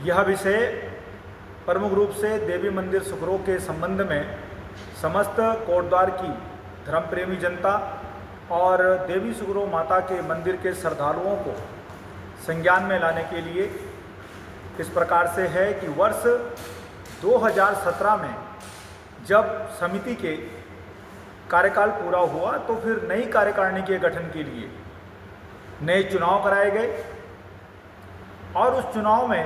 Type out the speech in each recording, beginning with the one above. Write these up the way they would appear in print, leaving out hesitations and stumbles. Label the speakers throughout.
Speaker 1: यह विषय प्रमुख रूप से देवी मंदिर सुखरो के संबंध में समस्त कोटद्वार की धर्म प्रेमी जनता और देवी सुखरो माता के मंदिर के श्रद्धालुओं को संज्ञान में लाने के लिए इस प्रकार से है कि वर्ष 2017 में जब समिति के कार्यकाल पूरा हुआ तो फिर नई कार्यकारिणी के गठन के लिए नए चुनाव कराए गए और उस चुनाव में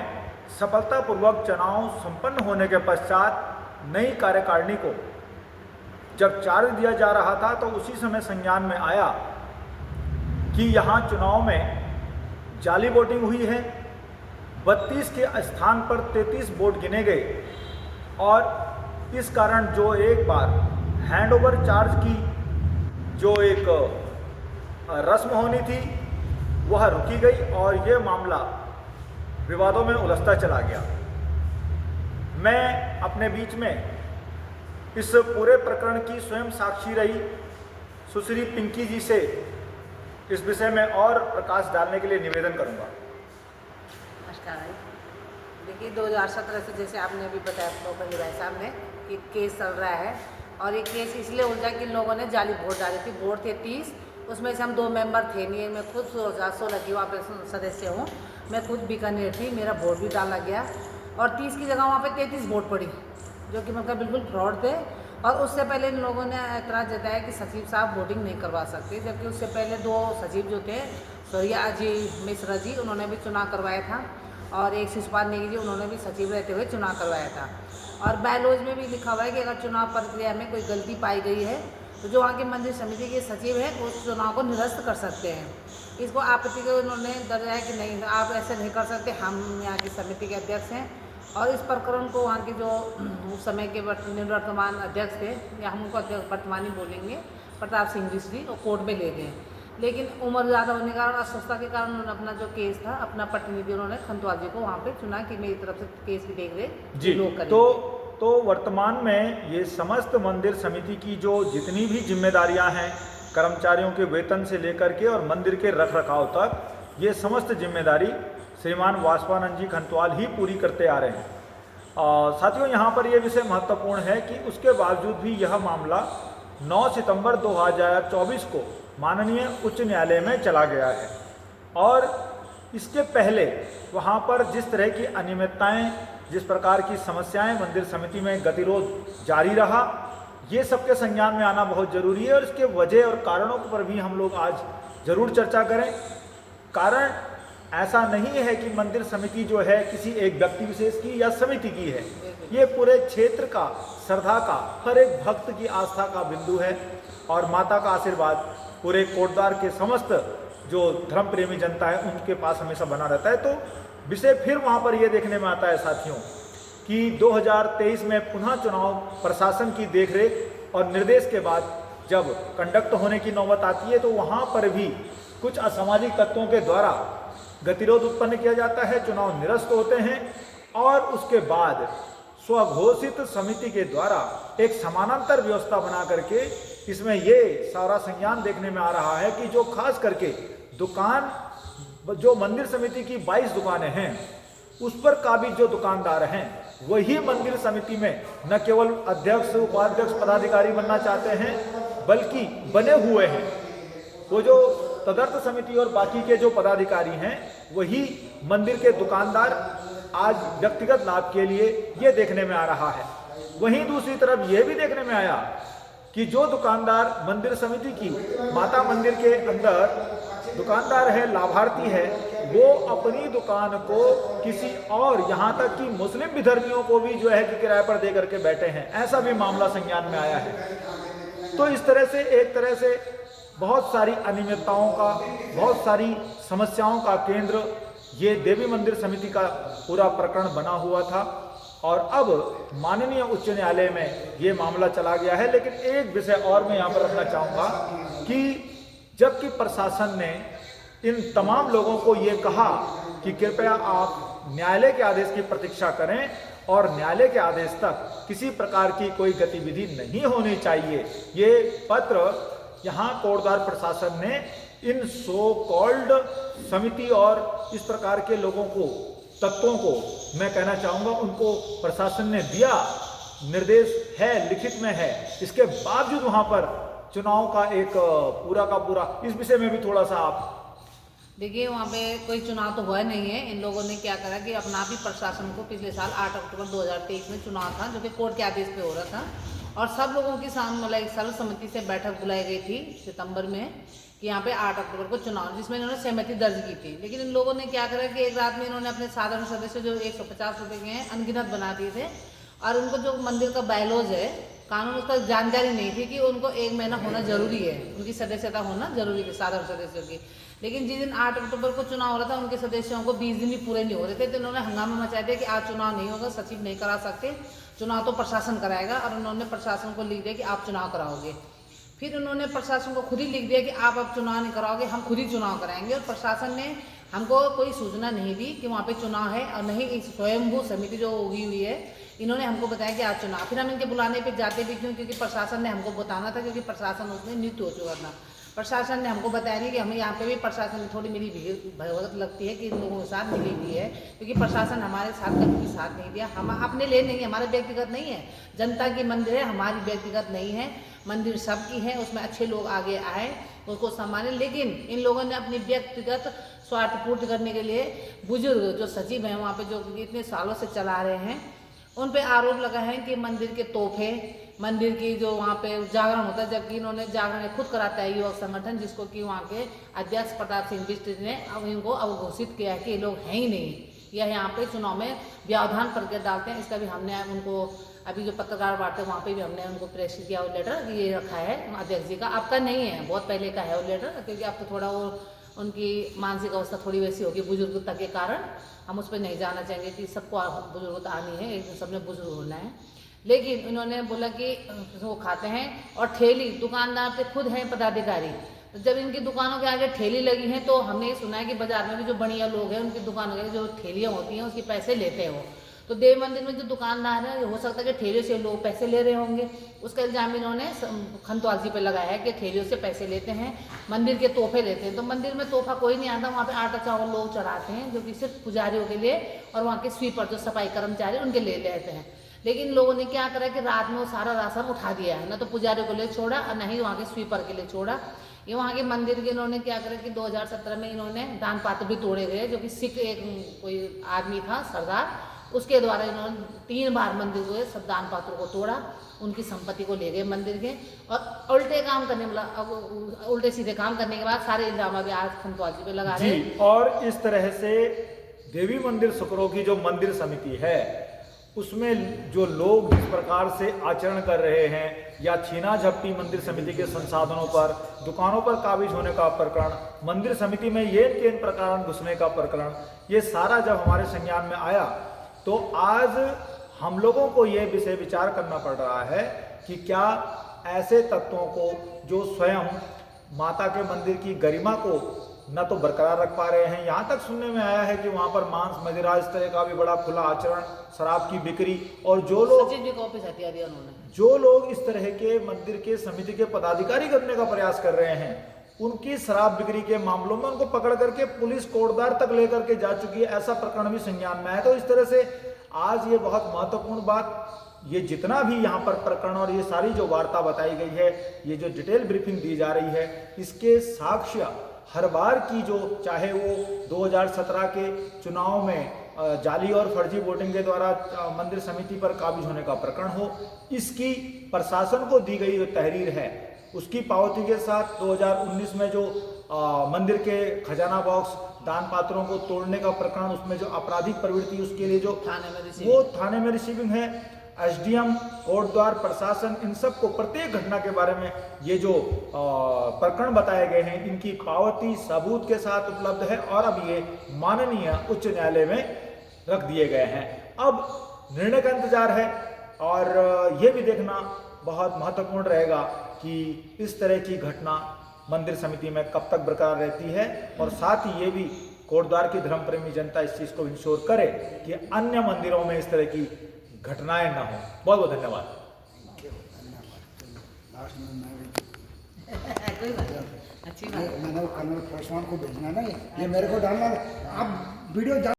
Speaker 1: सफलतापूर्वक चुनाव संपन्न होने के पश्चात नई कार्यकारिणी को जब चार्ज दिया जा रहा था तो उसी समय संज्ञान में आया कि यहाँ चुनाव में जाली वोटिंग हुई है। 32 के स्थान पर 33 वोट गिने गए और इस कारण जो एक बार हैंडओवर चार्ज की जो एक रस्म होनी थी वह रुकी गई और यह मामला विवादों में उलझता चला गया। मैं अपने बीच में इस पूरे प्रकरण की स्वयं साक्षी रही सुश्री पिंकी जी से इस विषय में और प्रकाश डालने के लिए निवेदन करूंगा।
Speaker 2: नमस्कार। देखिए 2017 से जैसे आपने अभी बताया प्रोफेसर भाई साहब ने कि केस चल रहा है और ये केस इसलिए उलझा कि लोगों ने जाली वोट डाली थी। वोट थे 30, उसमें से हम 2 मेंबर थे नहीं। मैं खुद 16 की वहाँ पे सदस्य हूँ। मैं खुद बीकानेर थी, मेरा वोट भी डाला गया और 30 की जगह वहाँ पे 33 वोट पड़ी जो कि मतलब बिल्कुल फ्रॉड थे। और उससे पहले इन लोगों ने एतराज़ जताया कि सचिव साहब वोटिंग नहीं करवा सकते, जबकि उससे पहले 2 सचिव जो थे सौरिया जी मिश्रा जी उन्होंने भी चुनाव करवाया था और एक शिषपाल नेगी जी उन्होंने भी सचिव रहते हुए चुनाव करवाया था। और बायलॉज में भी लिखा हुआ है कि अगर चुनाव प्रक्रिया में कोई गलती पाई गई है तो जो वहाँ के मंदिर समिति के सचिव है उस चुनाव को निरस्त कर सकते हैं। इसको आपत्ति को उन्होंने दर्जा है कि नहीं आप ऐसे नहीं कर सकते, हम यहाँ की समिति के अध्यक्ष हैं। और इस प्रकरण को वहाँ के जो उस समय के निवर्तमान अध्यक्ष थे या हम उनको वर्तमान ही बोलेंगे प्रताप सिंह जी वो कोर्ट में ले गए, लेकिन उम्र ज़्यादा होने के कारण अस्वस्थता के कारण उन्होंने अपना जो केस था अपना प्रतिनिधि उन्होंने खंतवाल जी को वहाँ पे चुना कि मेरी तरफ से केस की देख रेख
Speaker 1: जी
Speaker 2: लोग करेंगे।
Speaker 1: तो वर्तमान में ये समस्त मंदिर समिति की जो जितनी भी जिम्मेदारियां हैं कर्मचारियों के वेतन से लेकर के और मंदिर के रख रखाव तक, ये समस्त जिम्मेदारी श्रीमान वासवानंद जी खंतवाल ही पूरी करते आ रहे हैं। साथियों, यहाँ पर यह विषय महत्वपूर्ण है कि उसके बावजूद भी यह मामला 9 सितंबर 2024 को माननीय उच्च न्यायालय में चला गया है और इसके पहले वहाँ पर जिस तरह की अनियमितताएं, जिस प्रकार की समस्याएं मंदिर समिति में गतिरोध जारी रहा, ये सबके संज्ञान में आना बहुत जरूरी है और इसके वजह और कारणों पर भी हम लोग आज जरूर चर्चा करें। कारण ऐसा नहीं है कि मंदिर समिति जो है किसी एक व्यक्ति विशेष की या समिति की है, ये पूरे क्षेत्र का, श्रद्धा का, हर एक भक्त की आस्था का बिंदु है और माता का आशीर्वाद पूरे कोटद्वार के समस्त जो धर्म प्रेमी जनता है उनके पास हमेशा बना रहता है। तो विषय फिर वहाँ पर यह देखने में आता है साथियों कि 2023 में पुनः चुनाव प्रशासन की देखरेख और निर्देश के बाद जब कंडक्ट होने की नौबत आती है तो वहाँ पर भी कुछ असामाजिक तत्वों के द्वारा गतिरोध उत्पन्न किया जाता है, चुनाव निरस्त होते हैं और उसके बाद स्वघोषित समिति के द्वारा एक समानांतर व्यवस्था बना करके इसमें ये सारा संज्ञान देखने में आ रहा है कि जो खास करके दुकान, जो मंदिर समिति की 22 दुकानें हैं उस पर काबिज जो दुकानदार हैं वही मंदिर समिति में न केवल अध्यक्ष, उपाध्यक्ष, पदाधिकारी बनना चाहते हैं बल्कि बने हुए हैं। वो जो तदर्थ समिति और बाकी के जो पदाधिकारी हैं वही मंदिर के दुकानदार आज व्यक्तिगत लाभ के लिए ये देखने में आ रहा है। वहीं दूसरी तरफ ये भी देखने में आया कि जो दुकानदार मंदिर समिति की माता मंदिर के अंदर दुकानदार है, लाभार्थी है, वो अपनी दुकान को किसी और, यहाँ तक कि मुस्लिम विधर्मियों को भी जो है कि किराए पर दे करके बैठे हैं, ऐसा भी मामला संज्ञान में आया है। तो इस तरह से एक तरह से बहुत सारी अनियमितताओं का, बहुत सारी समस्याओं का केंद्र ये देवी मंदिर समिति का पूरा प्रकरण बना हुआ था और अब माननीय उच्च न्यायालय में ये मामला चला गया है। लेकिन एक विषय और मैं यहाँ पर रखना चाहूँगा कि जबकि प्रशासन ने इन तमाम लोगों को ये कहा कि कृपया आप न्यायालय के आदेश की प्रतीक्षा करें और न्यायालय के आदेश तक किसी प्रकार की कोई गतिविधि नहीं होनी चाहिए, ये पत्र यहाँ कोटद्वार प्रशासन ने इन सो कॉल्ड समिति और इस प्रकार के लोगों को, तत्वों को मैं कहना चाहूँगा, उनको प्रशासन ने दिया निर्देश है, लिखित में है, इसके बावजूद वहाँ पर चुनाव का एक पूरा का पूरा, इस विषय में भी थोड़ा सा आप
Speaker 2: देखिए। वहाँ पे कोई चुनाव तो हुआ नहीं है। इन लोगों ने क्या करा कि अपना भी प्रशासन को, पिछले साल 8 अक्टूबर 2023 में चुनाव था जो कि कोर्ट के आदेश पे हो रहा था, और सब लोगों के सामने मतलब एक सर्वसम्मति से बैठक बुलाई गई थी सितंबर में कि यहाँ पे 8 अक्टूबर को चुनाव, जिसमें इन्होंने सहमति दर्ज की थी। लेकिन इन लोगों ने क्या करा कि एक रात में इन्होंने अपने साधारण सदस्य जो 150 रुपये के हैं अनगिनत बना दिए थे, और उनको जो मंदिर का बायलॉज है, कानून, उसका जानकारी नहीं थी कि उनको 1 महीना होना जरूरी है, उनकी सदस्यता होना जरूरी है साधारण सदस्यों की। लेकिन जिस दिन 8 अक्टूबर को चुनाव हो रहा था, उनके सदस्यों को 20 दिन भी पूरे नहीं हो रहे थे, तो इन्होंने हंगामा मचा दिया कि आज चुनाव नहीं होगा, सचिव नहीं करा सकते, चुनाव तो प्रशासन कराएगा। और उन्होंने प्रशासन को लिख दिया कि आप चुनाव कराओगे। फिर उन्होंने प्रशासन को खुद ही लिख दिया कि आप अब चुनाव नहीं कराओगे, हम खुद ही चुनाव कराएंगे। और प्रशासन ने हमको कोई सूचना नहीं दी कि वहाँ पे चुनाव है, और नहीं इस स्वयंभू समिति जो होगी हुई है, इन्होंने हमको बताया कि आज चुनाव। फिर हम इनके बुलाने पे जाते भी क्यों, क्योंकि प्रशासन ने हमको बताना था, क्योंकि प्रशासन उसमें नियुक्त हो चुका था। प्रशासन ने हमको बताया नहीं कि हमें यहाँ पे भी प्रशासन में थोड़ी मेरी भगवत लगती है कि इन लोगों के साथ मिली हुई है, क्योंकि प्रशासन हमारे साथ कभी भी साथ नहीं दिया। हम अपने लिए नहीं है, हमारा व्यक्तिगत नहीं है, जनता की मंदिर है, हमारी व्यक्तिगत नहीं है। मंदिर सबकी है, उसमें अच्छे लोग आगे आए, उसको सम्माने। लेकिन इन लोगों ने अपनी व्यक्तिगत स्वार्थ पूर्ति करने के लिए बुजुर्ग जो सचिव हैं वहाँ पे, जो इतने सालों से चला रहे हैं, उन पे आरोप लगा है कि मंदिर के तोहफे, मंदिर की जो वहाँ पे जागरण होता है, जबकि इन्होंने जागरण खुद कराता है युवक संगठन, जिसको कि वहाँ के अध्यक्ष प्रताप सिंह बिष्ट ने अब इनको अवघोषित किया है कि ये लोग हैं ही नहीं, यह यहाँ पे चुनाव में व्यवधान प्रज्ञा डालते हैं। इसका भी हमने उनको अभी जो पत्रकार वार्ता वहाँ पे भी हमने उनको प्रेस किया वो लेटर, ये रखा है अध्यक्ष जी का, आपका नहीं है, बहुत पहले का है वो लेटर, क्योंकि अब तो थोड़ा वो उनकी मानसिक अवस्था थोड़ी वैसी होगी बुजुर्गता के कारण, हम उस पर नहीं जाना चाहेंगे कि सबको बुजुर्गता आनी है, एक दिन सबने बुजुर्ग होना है। लेकिन इन्होंने बोला कि वो खाते हैं, और ठेली दुकानदार पे खुद हैं पदाधिकारी, तो जब इनकी दुकानों के आगे ठेली लगी हैं, तो हमने ये सुना है कि बाजार में भी जो बढ़िया लोग हैं उनकी दुकानों के जो ठेलियाँ होती हैं उसके पैसे लेते हैं वो। तो देव मंदिर में जो दुकानदार है, हो सकता है कि ठेलियों से लोग पैसे ले रहे होंगे, उसका इल्जाम इन्होंने खंतवाल जी पे लगाया है कि ठेलियों से पैसे लेते हैं, मंदिर के तोहफे लेते हैं। तो मंदिर में तोहफा कोई नहीं आता, वहाँ पे आटा चावल लोग चढ़ाते हैं, जो कि सिर्फ पुजारियों के लिए और वहाँ के स्वीपर जो सफाई कर्मचारी उनके ले लेते हैं। लेकिन लोगों ने क्या करा कि रात में वो सारा राशन उठा दिया है, ना तो पुजारियों को लिए छोड़ा और न ही वहाँ के स्वीपर के लिए छोड़ा। ये वहाँ के मंदिर के इन्होंने क्या करा कि 2017 में इन्होंने दान पात्र भी तोड़े गए, जो कि सिख एक कोई आदमी था सरदार, उसके द्वारा इन्होंने 3 बार मंदिर को सब दान पात्रों को तोड़ा, उनकी संपत्ति को ले गए मंदिर के, और उल्टे काम करने मतलब उल्टे सीधे काम करने के बाद सारे इल्जाम अभी आज खंतवाल जी पे लगा रहे हैं।
Speaker 1: और इस तरह से देवी मंदिर सुकरो की जो मंदिर समिति है, उसमें जो लोग जिस प्रकार से आचरण कर रहे हैं, या छीना झपटी मंदिर समिति के संसाधनों पर, दुकानों पर काबिज होने का प्रकरण, मंदिर समिति में ये केन प्रकार घुसने का प्रकरण, ये सारा जब हमारे संज्ञान में आया, तो आज हम लोगों को ये विषय विचार करना पड़ रहा है कि क्या ऐसे तत्वों को जो स्वयं माता के मंदिर की गरिमा को न तो बरकरार रख पा रहे हैं, यहाँ तक सुनने में आया है कि वहाँ पर मांस मदिरा इस तरह का भी बड़ा खुला आचरण, शराब की बिक्री, और जो लोग जो लोग इस तरह के मंदिर के समिति के पदाधिकारी करने का प्रयास कर रहे हैं, उनकी शराब बिक्री के मामलों में उनको पकड़ करके पुलिस कोर्टदार तक लेकर के जा चुकी है, ऐसा प्रकरण भी संज्ञान में आया। तो इस तरह से आज ये बहुत महत्वपूर्ण बात, ये जितना भी यहाँ पर प्रकरण और ये सारी जो वार्ता बताई गई है, ये जो डिटेल ब्रीफिंग दी जा रही है, इसके साक्ष्य हर बार की जो, चाहे वो 2017 के चुनाव में जाली और फर्जी वोटिंग के द्वारा मंदिर समिति पर काबिज होने का प्रकरण हो, इसकी प्रशासन को दी गई जो तहरीर है उसकी पावती के साथ 2019 में जो मंदिर के खजाना बॉक्स दान पात्रों को तोड़ने का प्रकरण, उसमें जो आपराधिक प्रवृत्ति उसके लिए जो थाने में रिसीविंग है, एसडीएम, कोटद्वार, प्रशासन, इन सब को प्रत्येक घटना के बारे में ये जो प्रकरण बताए गए हैं, इनकी पावती सबूत के साथ उपलब्ध है, और अब ये माननीय उच्च न्यायालय में रख दिए गए हैं। अब निर्णय का इंतजार है, और ये भी देखना बहुत महत्वपूर्ण रहेगा कि इस तरह की घटना मंदिर समिति में कब तक बरकरार रहती है, और साथ ही ये भी कोटद्वार की धर्म प्रेमी जनता इस चीज को इंश्योर करे कि अन्य मंदिरों में इस तरह की घटनाएं ना हो। बहुत बहुत धन्यवाद।
Speaker 2: अच्छी
Speaker 3: ये
Speaker 2: बात है।
Speaker 3: मैंने वो कर्नल प्रसवान को भेजना नहीं, ये मेरे को डालना, आप वीडियो